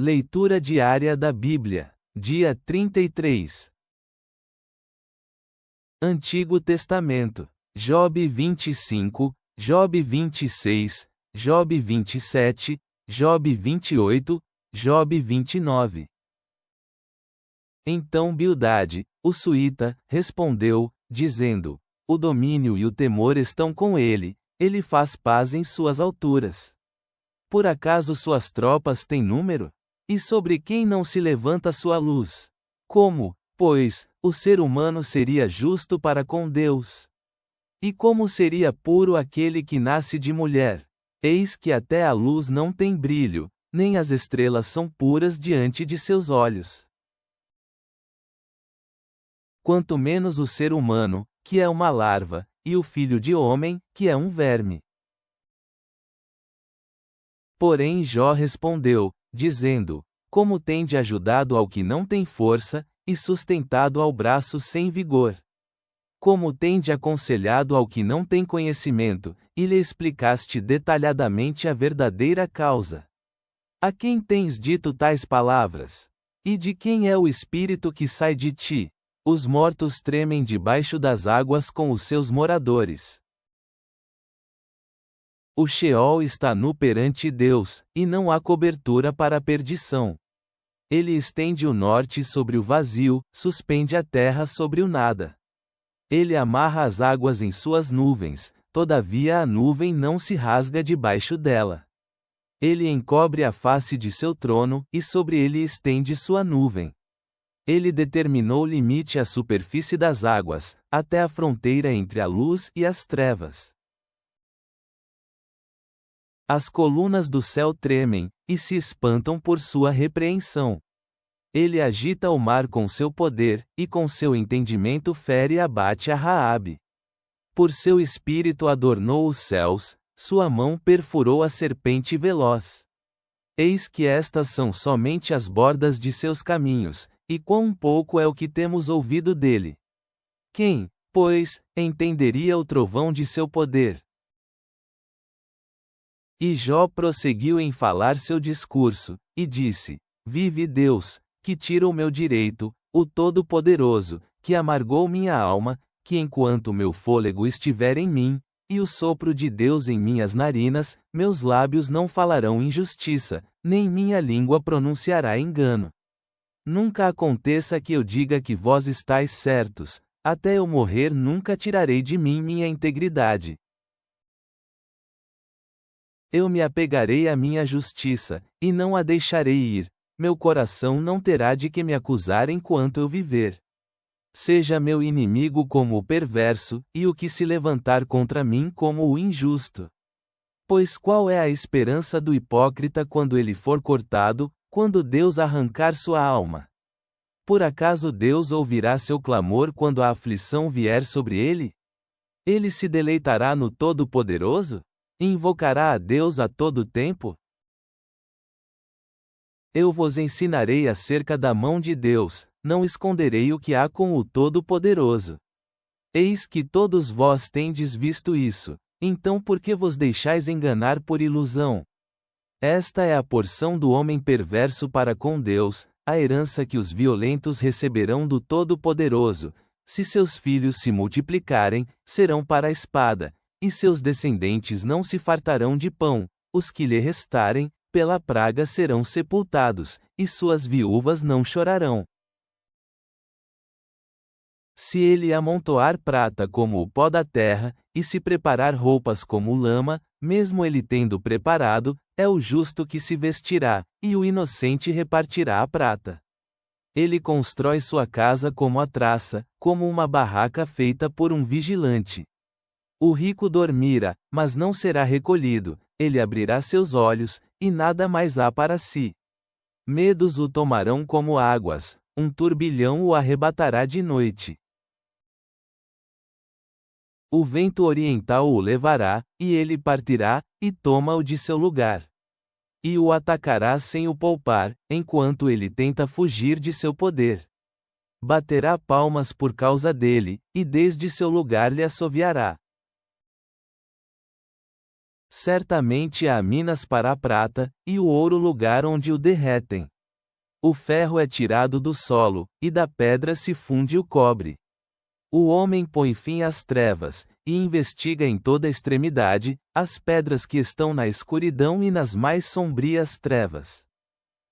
Leitura diária da Bíblia. Dia 33. Antigo Testamento. Job 25, Job 26, Job 27, Job 28, Job 29. Então Bildade, o suíta, respondeu, dizendo: o domínio e o temor estão com ele, ele faz paz em suas alturas. Por acaso suas tropas têm número? E sobre quem não se levanta sua luz? Como, pois, o ser humano seria justo para com Deus? E como seria puro aquele que nasce de mulher? Eis que até a luz não tem brilho, nem as estrelas são puras diante de seus olhos. Quanto menos o ser humano, que é uma larva, e o filho de homem, que é um verme. Porém Jó respondeu, dizendo: como tende ajudado ao que não tem força, e sustentado ao braço sem vigor? Como tende aconselhado ao que não tem conhecimento, e lhe explicaste detalhadamente a verdadeira causa? A quem tens dito tais palavras? E de quem é o espírito que sai de ti? Os mortos tremem debaixo das águas com os seus moradores. O Sheol está nu perante Deus, e não há cobertura para a perdição. Ele estende o norte sobre o vazio, suspende a terra sobre o nada. Ele amarra as águas em suas nuvens, todavia a nuvem não se rasga debaixo dela. Ele encobre a face de seu trono, e sobre ele estende sua nuvem. Ele determinou o limite à superfície das águas, até a fronteira entre a luz e as trevas. As colunas do céu tremem, e se espantam por sua repreensão. Ele agita o mar com seu poder, e com seu entendimento fere e abate a Raabe. Por seu espírito adornou os céus, sua mão perfurou a serpente veloz. Eis que estas são somente as bordas de seus caminhos, e quão pouco é o que temos ouvido dele. Quem, pois, entenderia o trovão de seu poder? E Jó prosseguiu em falar seu discurso, e disse: vive Deus, que tira o meu direito, o Todo-Poderoso, que amargou minha alma, que enquanto meu fôlego estiver em mim, e o sopro de Deus em minhas narinas, meus lábios não falarão injustiça, nem minha língua pronunciará engano. Nunca aconteça que eu diga que vós estáis certos, até eu morrer nunca tirarei de mim minha integridade. Eu me apegarei à minha justiça, e não a deixarei ir, meu coração não terá de que me acusar enquanto eu viver. Seja meu inimigo como o perverso, e o que se levantar contra mim como o injusto. Pois qual é a esperança do hipócrita quando ele for cortado, quando Deus arrancar sua alma? Por acaso Deus ouvirá seu clamor quando a aflição vier sobre ele? Ele se deleitará no Todo-Poderoso? Invocará a Deus a todo tempo? Eu vos ensinarei acerca da mão de Deus, não esconderei o que há com o Todo-Poderoso. Eis que todos vós tendes visto isso, então por que vos deixais enganar por ilusão? Esta é a porção do homem perverso para com Deus, a herança que os violentos receberão do Todo-Poderoso. Se seus filhos se multiplicarem, serão para a espada, e seus descendentes não se fartarão de pão, os que lhe restarem, pela praga serão sepultados, e suas viúvas não chorarão. Se ele amontoar prata como o pó da terra, e se preparar roupas como lama, mesmo ele tendo preparado, é o justo que se vestirá, e o inocente repartirá a prata. Ele constrói sua casa como a traça, como uma barraca feita por um vigilante. O rico dormirá, mas não será recolhido, ele abrirá seus olhos, e nada mais há para si. Medos o tomarão como águas, um turbilhão o arrebatará de noite. O vento oriental o levará, e ele partirá, e toma-o de seu lugar. E o atacará sem o poupar, enquanto ele tenta fugir de seu poder. Baterá palmas por causa dele, e desde seu lugar lhe assoviará. Certamente há minas para a prata, e o ouro lugar onde o derretem. O ferro é tirado do solo, e da pedra se funde o cobre. O homem põe fim às trevas, e investiga em toda extremidade, as pedras que estão na escuridão e nas mais sombrias trevas.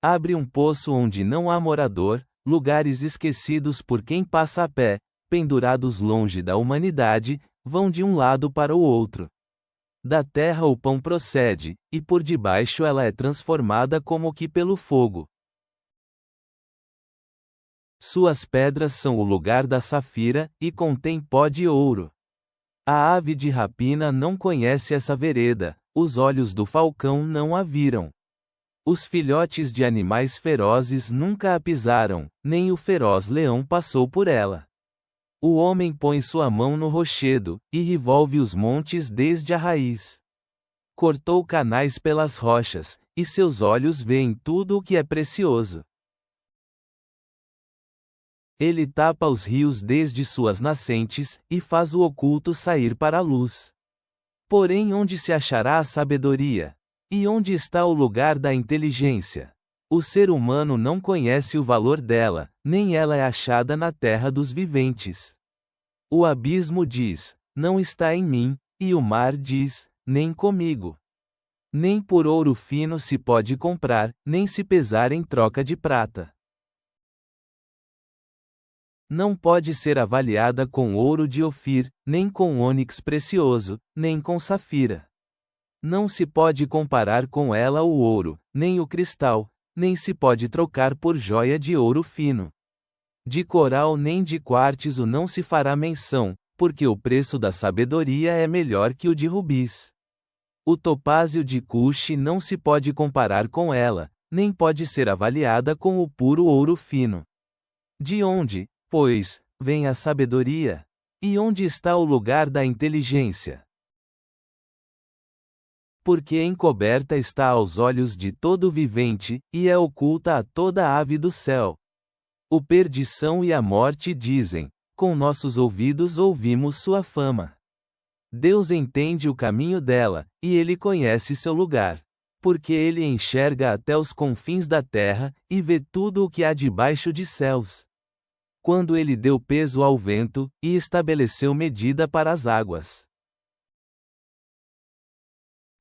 Abre um poço onde não há morador, lugares esquecidos por quem passa a pé, pendurados longe da humanidade, vão de um lado para o outro. Da terra o pão procede, e por debaixo ela é transformada como que pelo fogo. Suas pedras são o lugar da safira, e contém pó de ouro. A ave de rapina não conhece essa vereda, os olhos do falcão não a viram. Os filhotes de animais ferozes nunca a pisaram, nem o feroz leão passou por ela. O homem põe sua mão no rochedo, e revolve os montes desde a raiz. Cortou canais pelas rochas, e seus olhos veem tudo o que é precioso. Ele tapa os rios desde suas nascentes, e faz o oculto sair para a luz. Porém, onde se achará a sabedoria? E onde está o lugar da inteligência? O ser humano não conhece o valor dela, nem ela é achada na terra dos viventes. O abismo diz: não está em mim, e o mar diz: nem comigo. Nem por ouro fino se pode comprar, nem se pesar em troca de prata. Não pode ser avaliada com ouro de Ofir, nem com ônix precioso, nem com safira. Não se pode comparar com ela o ouro, nem o cristal, nem se pode trocar por joia de ouro fino. De coral nem de quartzo não se fará menção, porque o preço da sabedoria é melhor que o de rubis. O topázio de Cuxi não se pode comparar com ela, nem pode ser avaliada com o puro ouro fino. De onde, pois, vem a sabedoria? E onde está o lugar da inteligência? Porque encoberta está aos olhos de todo vivente, e é oculta a toda ave do céu. O perdição e a morte dizem: com nossos ouvidos ouvimos sua fama. Deus entende o caminho dela, e ele conhece seu lugar. Porque ele enxerga até os confins da terra, e vê tudo o que há debaixo de céus. Quando ele deu peso ao vento, e estabeleceu medida para as águas.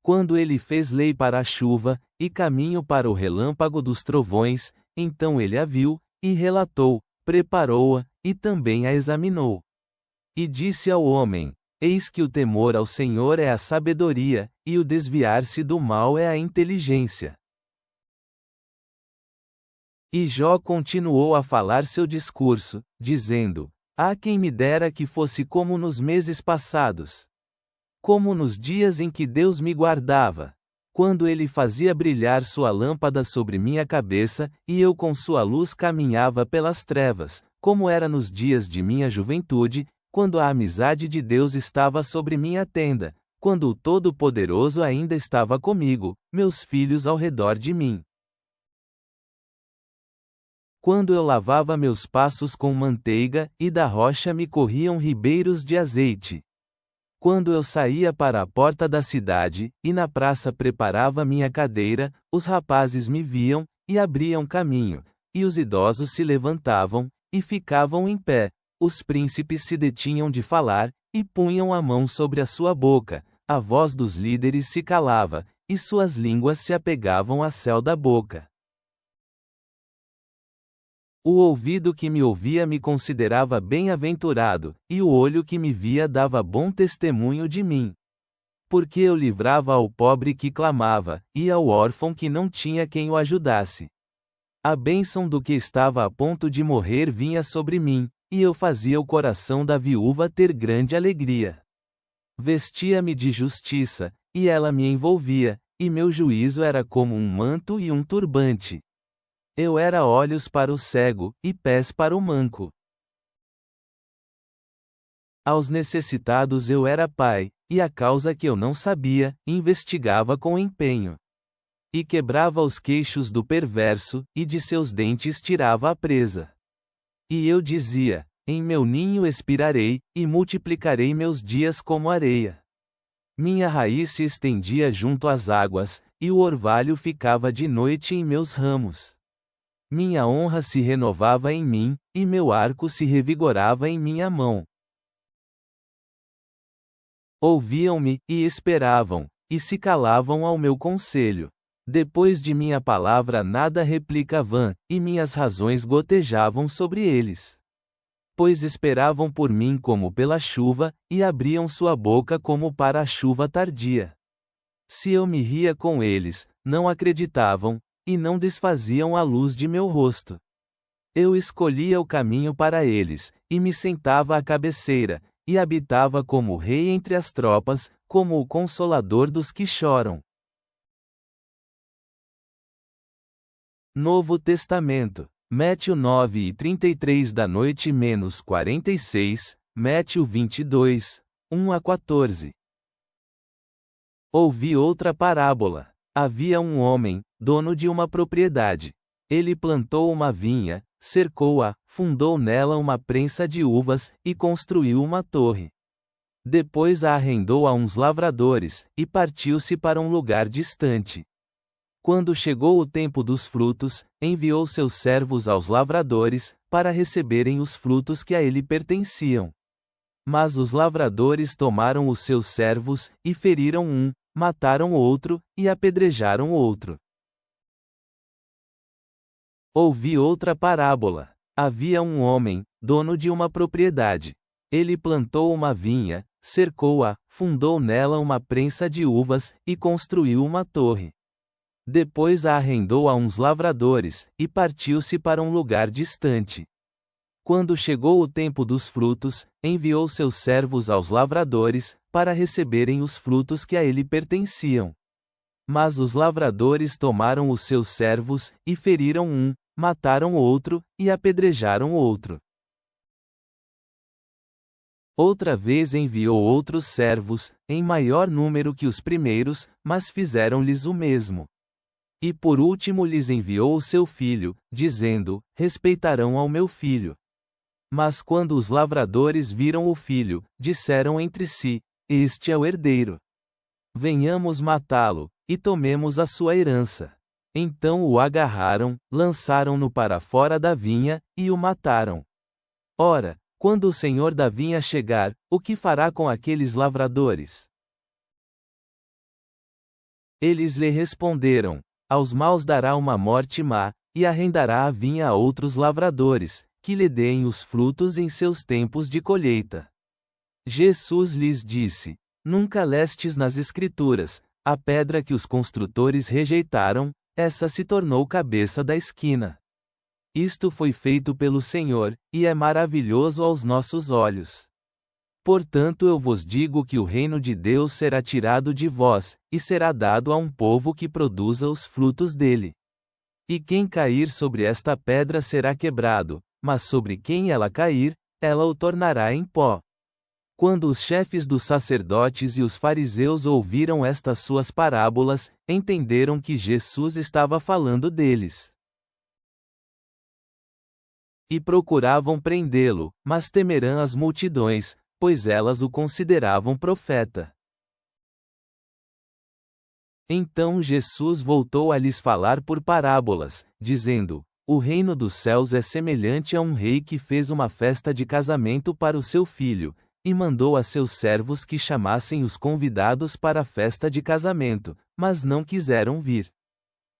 Quando ele fez lei para a chuva, e caminho para o relâmpago dos trovões, então ele a viu, e relatou, preparou-a, e também a examinou. E disse ao homem: eis que o temor ao Senhor é a sabedoria, e o desviar-se do mal é a inteligência. E Jó continuou a falar seu discurso, dizendo: ah, quem me dera que fosse como nos meses passados. Como nos dias em que Deus me guardava. Quando ele fazia brilhar sua lâmpada sobre minha cabeça, e eu com sua luz caminhava pelas trevas, como era nos dias de minha juventude, quando a amizade de Deus estava sobre minha tenda, quando o Todo-Poderoso ainda estava comigo, meus filhos ao redor de mim. Quando eu lavava meus passos com manteiga, e da rocha me corriam ribeiros de azeite. Quando eu saía para a porta da cidade, e na praça preparava minha cadeira, os rapazes me viam, e abriam caminho, e os idosos se levantavam, e ficavam em pé, os príncipes se detinham de falar, e punham a mão sobre a sua boca, a voz dos líderes se calava, e suas línguas se apegavam à céu da boca. O ouvido que me ouvia me considerava bem-aventurado, e o olho que me via dava bom testemunho de mim. Porque eu livrava ao pobre que clamava, e ao órfão que não tinha quem o ajudasse. A bênção do que estava a ponto de morrer vinha sobre mim, e eu fazia o coração da viúva ter grande alegria. Vestia-me de justiça, e ela me envolvia, e meu juízo era como um manto e um turbante. Eu era olhos para o cego, e pés para o manco. Aos necessitados eu era pai, e a causa que eu não sabia, investigava com empenho. E quebrava os queixos do perverso, e de seus dentes tirava a presa. E eu dizia: em meu ninho expirarei, e multiplicarei meus dias como areia. Minha raiz se estendia junto às águas, e o orvalho ficava de noite em meus ramos. Minha honra se renovava em mim, e meu arco se revigorava em minha mão. Ouviam-me, e esperavam, e se calavam ao meu conselho. Depois de minha palavra nada replica vã, e minhas razões gotejavam sobre eles. Pois esperavam por mim como pela chuva, e abriam sua boca como para a chuva tardia. Se eu me ria com eles, não acreditavam, e não desfaziam a luz de meu rosto. Eu escolhia o caminho para eles, e me sentava à cabeceira, e habitava como rei entre as tropas, como o consolador dos que choram. Novo Testamento. Métio 9:33 da noite menos 46, Métio 22, 1 a 14. Ouvi outra parábola. Havia um homem, dono de uma propriedade. Ele plantou uma vinha, cercou-a, fundou nela uma prensa de uvas, e construiu uma torre. Depois a arrendou a uns lavradores, e partiu-se para um lugar distante. Quando chegou o tempo dos frutos, enviou seus servos aos lavradores, para receberem os frutos que a ele pertenciam. Mas os lavradores tomaram os seus servos, e feriram um, mataram outro, e apedrejaram outro. Ouvi outra parábola. Havia um homem, dono de uma propriedade. Ele plantou uma vinha, cercou-a, fundou nela uma prensa de uvas, e construiu uma torre. Depois a arrendou a uns lavradores, e partiu-se para um lugar distante. Quando chegou o tempo dos frutos, enviou seus servos aos lavradores, para receberem os frutos que a ele pertenciam. Mas os lavradores tomaram os seus servos, e feriram um, mataram outro, e apedrejaram outro. Outra vez enviou outros servos, em maior número que os primeiros, mas fizeram-lhes o mesmo. E por último lhes enviou o seu filho, dizendo: respeitarão ao meu filho. Mas quando os lavradores viram o filho, disseram entre si: este é o herdeiro. Venhamos matá-lo, e tomemos a sua herança. Então o agarraram, lançaram-no para fora da vinha, e o mataram. Ora, quando o senhor da vinha chegar, o que fará com aqueles lavradores? Eles lhe responderam: aos maus dará uma morte má, e arrendará a vinha a outros lavradores, que lhe deem os frutos em seus tempos de colheita. Jesus lhes disse: nunca lestes nas Escrituras, a pedra que os construtores rejeitaram, essa se tornou cabeça da esquina. Isto foi feito pelo Senhor, e é maravilhoso aos nossos olhos. Portanto eu vos digo que o reino de Deus será tirado de vós, e será dado a um povo que produza os frutos dele. E quem cair sobre esta pedra será quebrado, mas sobre quem ela cair, ela o tornará em pó. Quando os chefes dos sacerdotes e os fariseus ouviram estas suas parábolas, entenderam que Jesus estava falando deles. E procuravam prendê-lo, mas temerão as multidões, pois elas o consideravam profeta. Então Jesus voltou a lhes falar por parábolas, dizendo: o reino dos céus é semelhante a um rei que fez uma festa de casamento para o seu filho, e mandou a seus servos que chamassem os convidados para a festa de casamento, mas não quiseram vir.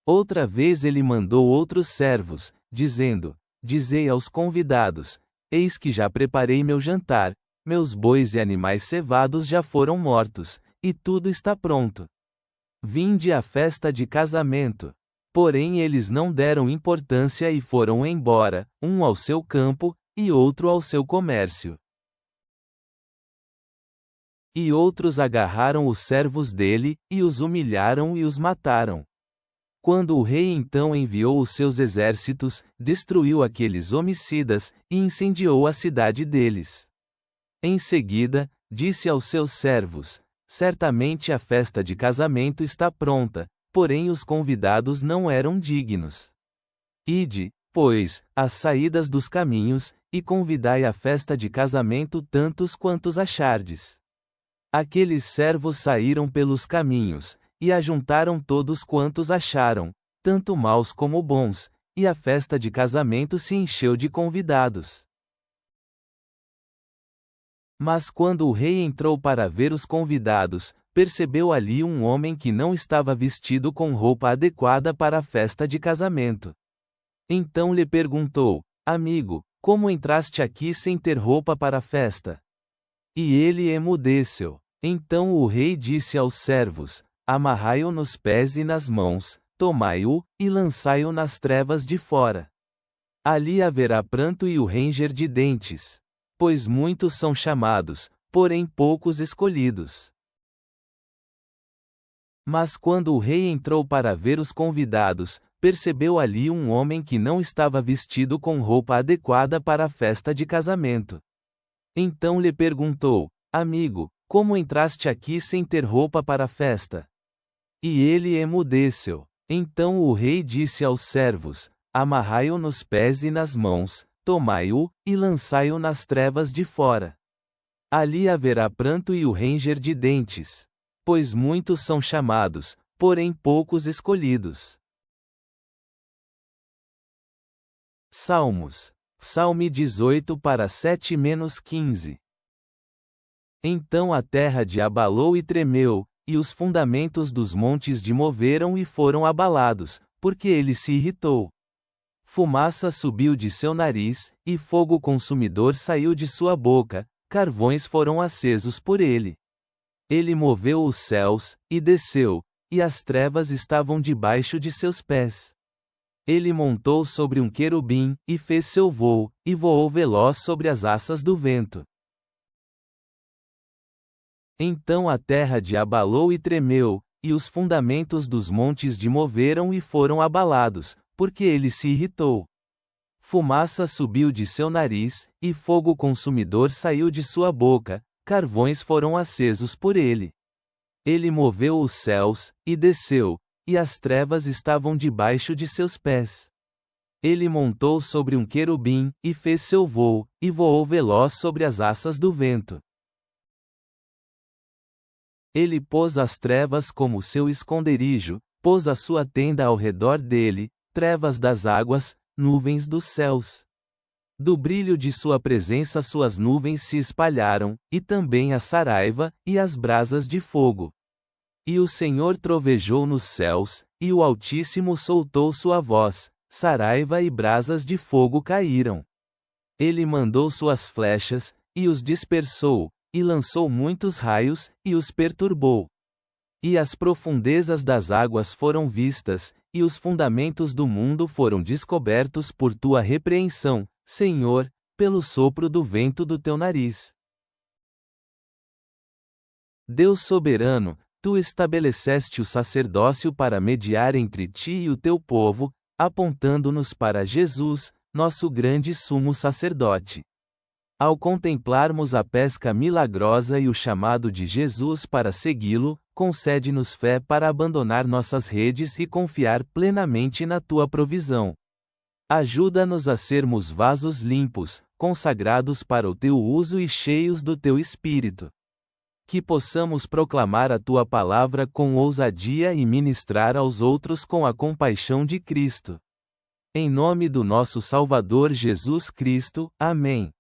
Outra vez ele mandou outros servos, dizendo: dizei aos convidados: eis que já preparei meu jantar, meus bois e animais cevados já foram mortos, e tudo está pronto. Vinde à festa de casamento. Porém eles não deram importância e foram embora, um ao seu campo, e outro ao seu comércio. E outros agarraram os servos dele, e os humilharam e os mataram. Quando o rei então enviou os seus exércitos, destruiu aqueles homicidas, e incendiou a cidade deles. Em seguida, disse aos seus servos: certamente a festa de casamento está pronta, porém os convidados não eram dignos. Ide, pois, às saídas dos caminhos, e convidai à festa de casamento tantos quantos achardes. Aqueles servos saíram pelos caminhos, e ajuntaram todos quantos acharam, tanto maus como bons, e a festa de casamento se encheu de convidados. Mas quando o rei entrou para ver os convidados, percebeu ali um homem que não estava vestido com roupa adequada para a festa de casamento. Então lhe perguntou: Amigo, como entraste aqui sem ter roupa para a festa? E ele emudeceu. Então o rei disse aos servos: Amarrai-o nos pés e nas mãos, tomai-o, e lançai-o nas trevas de fora. Ali haverá pranto e o ranger de dentes. Pois muitos são chamados, porém poucos escolhidos. Mas quando o rei entrou para ver os convidados, percebeu ali um homem que não estava vestido com roupa adequada para a festa de casamento. Então lhe perguntou: Amigo, como entraste aqui sem ter roupa para a festa? E ele emudeceu. Então o rei disse aos servos: Amarrai-o nos pés e nas mãos, tomai-o, e lançai-o nas trevas de fora. Ali haverá pranto e o ranger de dentes. Pois muitos são chamados, porém poucos escolhidos. Salmos. Salme 18 para 7-15. Então a terra de abalou e tremeu, e os fundamentos dos montes de moveram e foram abalados, porque ele se irritou. Fumaça subiu de seu nariz, e fogo consumidor saiu de sua boca, carvões foram acesos por ele. Ele moveu os céus, e desceu, e as trevas estavam debaixo de seus pés. Ele montou sobre um querubim, e fez seu voo, e voou veloz sobre as assas do vento. Então a terra de abalou e tremeu, e os fundamentos dos montes de moveram e foram abalados, porque ele se irritou. Fumaça subiu de seu nariz, e fogo consumidor saiu de sua boca, carvões foram acesos por ele. Ele moveu os céus, e desceu, e as trevas estavam debaixo de seus pés. Ele montou sobre um querubim, e fez seu voo, e voou veloz sobre as assas do vento. Ele pôs as trevas como seu esconderijo, pôs a sua tenda ao redor dele, trevas das águas, nuvens dos céus. Do brilho de sua presença suas nuvens se espalharam, e também a saraiva, e as brasas de fogo. E o Senhor trovejou nos céus, e o Altíssimo soltou sua voz, saraiva e brasas de fogo caíram. Ele mandou suas flechas, e os dispersou, e lançou muitos raios, e os perturbou. E as profundezas das águas foram vistas, e os fundamentos do mundo foram descobertos por tua repreensão, Senhor, pelo sopro do vento do teu nariz. Deus soberano, tu estabeleceste o sacerdócio para mediar entre ti e o teu povo, apontando-nos para Jesus, nosso grande sumo sacerdote. Ao contemplarmos a pesca milagrosa e o chamado de Jesus para segui-lo, concede-nos fé para abandonar nossas redes e confiar plenamente na tua provisão. Ajuda-nos a sermos vasos limpos, consagrados para o teu uso e cheios do teu Espírito. Que possamos proclamar a tua palavra com ousadia e ministrar aos outros com a compaixão de Cristo. Em nome do nosso Salvador Jesus Cristo, amém.